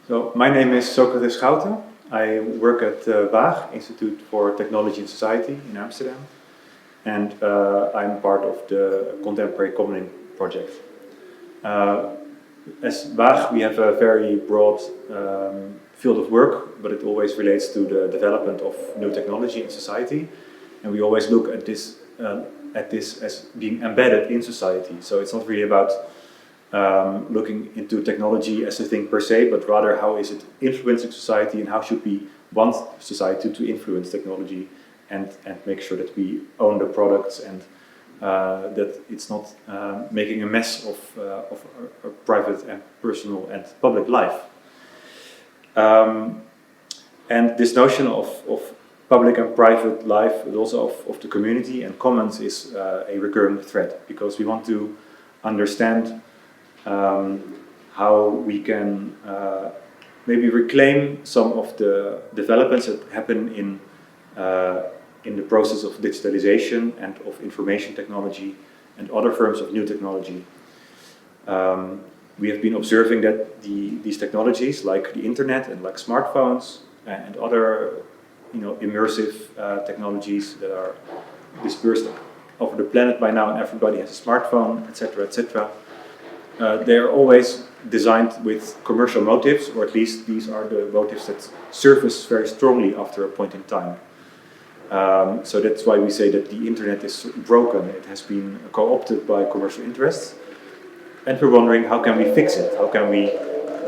So my name is Socrates Schouten. I work at Waag, Institute for Technology and Society in Amsterdam, and I'm part of the Contemporary Commoning project. As Waag, we have a very broad field of work, but it always relates to the development of new technology in society, and we always look at this as being embedded in society. So it's not really about looking into technology as a thing per se, but rather how is it influencing society and how should we want society to influence technology and make sure that we own the products and that it's not making a mess of our private and personal and public life. And this notion of public and private life, but also of the community and commons, is a recurring thread, because we want to understand how we can maybe reclaim some of the developments that happen in the process of digitalization and of information technology and other forms of new technology. We have been observing that these technologies, like the internet and like smartphones and other immersive technologies that are dispersed over the planet by now, and everybody has a smartphone, etc., etc. They are always designed with commercial motives, or at least these are the motives that surface very strongly after a point in time. So that's why we say that the internet is broken. It has been co-opted by commercial interests, and we're wondering how can we fix it? How can we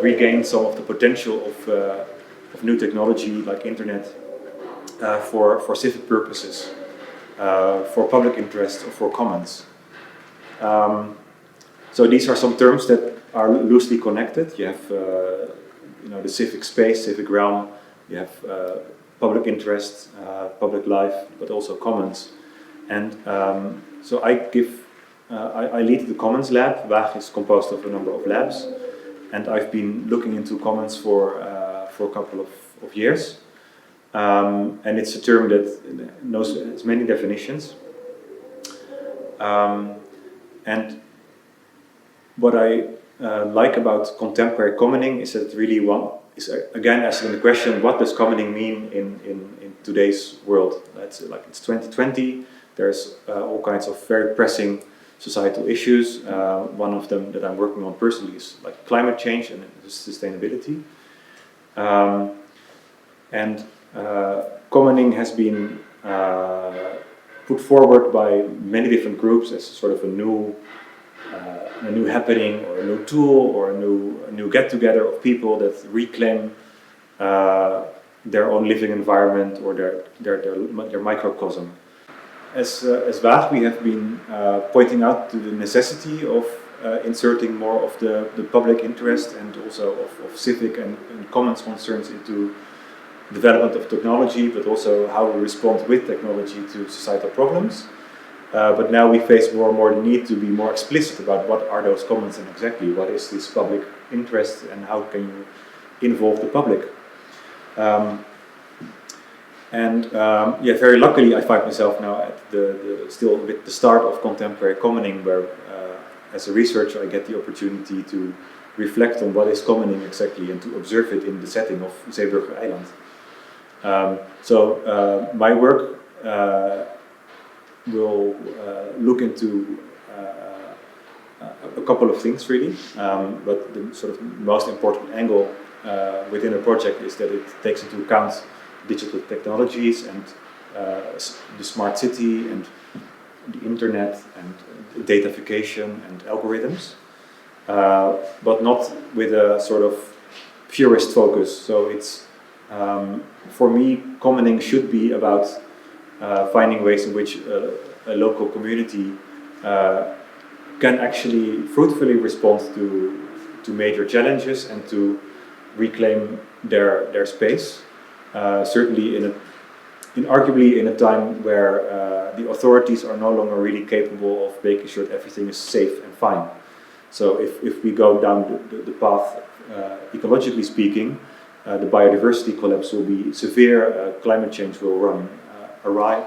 regain some of the potential of new technology like internet for civic purposes, for public interest, or for commons? So these are some terms that are loosely connected. You have the civic space, civic realm. You have public interest, public life, but also commons. And so I lead the Commons Lab. Waag is composed of a number of labs, and I've been looking into commons for a couple of years. And it's a term that has many definitions. And what I like about contemporary commoning is that really is again asking the question, what does commoning mean in today's world? It's 2020. There's all kinds of very pressing societal issues. One of them that I'm working on personally is like climate change and sustainability. And commoning has been put forward by many different groups as sort of a new happening, or a new tool, or a new get-together of people that reclaim their own living environment or their microcosm. As Waag, we have been pointing out to the necessity of inserting more of the public interest and also of civic and commons concerns into development of technology, but also how we respond with technology to societal problems. But now we face more and more the need to be more explicit about what are those commons and exactly what is this public interest and how can you involve the public. Very luckily I find myself now at still with the start of contemporary commoning, where as a researcher I get the opportunity to reflect on what is commoning exactly and to observe it in the setting of Zeeburger Eiland. My work will look into a couple of things really, but the sort of most important angle within the project is that it takes into account digital technologies and the smart city and the internet and datafication and algorithms, but not with a sort of purist focus. So it's for me, commoning should be about finding ways in which a local community can actually fruitfully respond to major challenges and to reclaim their space. Certainly arguably in a time where the authorities are no longer really capable of making sure that everything is safe and fine. So if we go down the path, ecologically speaking, the biodiversity collapse will be severe, climate change will run awry,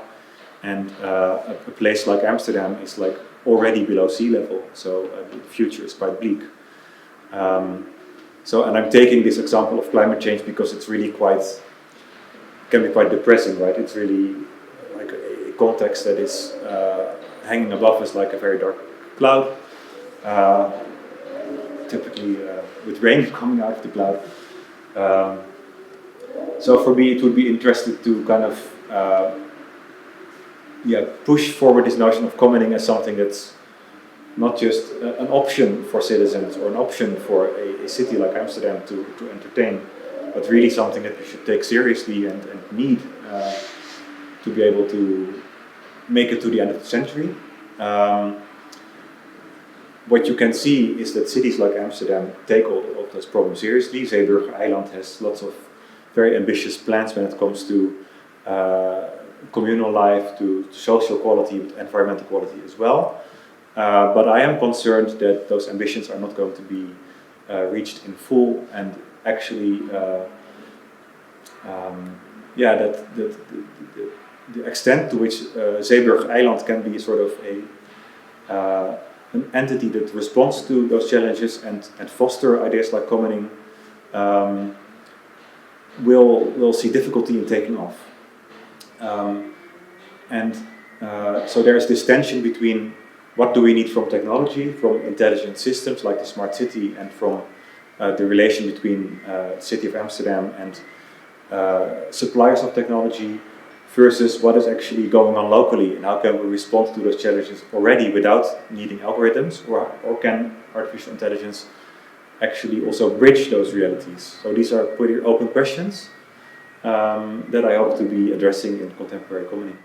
and a place like Amsterdam is already below sea level, so the future is quite bleak. So, and I'm taking this example of climate change because it's really can be quite depressing, right? It's really like a context that is hanging above us like a very dark cloud, typically with rain coming out of the cloud. So for me, it would be interesting to kind of push forward this notion of commoning as something that's not just an option for citizens or an option for a city like Amsterdam to entertain, but really something that we should take seriously and need to be able to make it to the end of the century. What you can see is that cities like Amsterdam take all of those problems seriously. Zeeburger Eiland has lots of very ambitious plans when it comes to communal life, to social quality, environmental quality as well. But I am concerned that those ambitions are not going to be reached in full, and actually, that the extent to which Zeeburger Eiland can be sort of an entity that responds to those challenges and foster ideas like commoning, will see difficulty in taking off. So there is this tension between what do we need from technology, from intelligent systems like the smart city, and from the relation between the city of Amsterdam and suppliers of technology, versus what is actually going on locally and how can we respond to those challenges already without needing algorithms, or can artificial intelligence actually also bridge those realities? So these are pretty open questions that I hope to be addressing in contemporary commoning.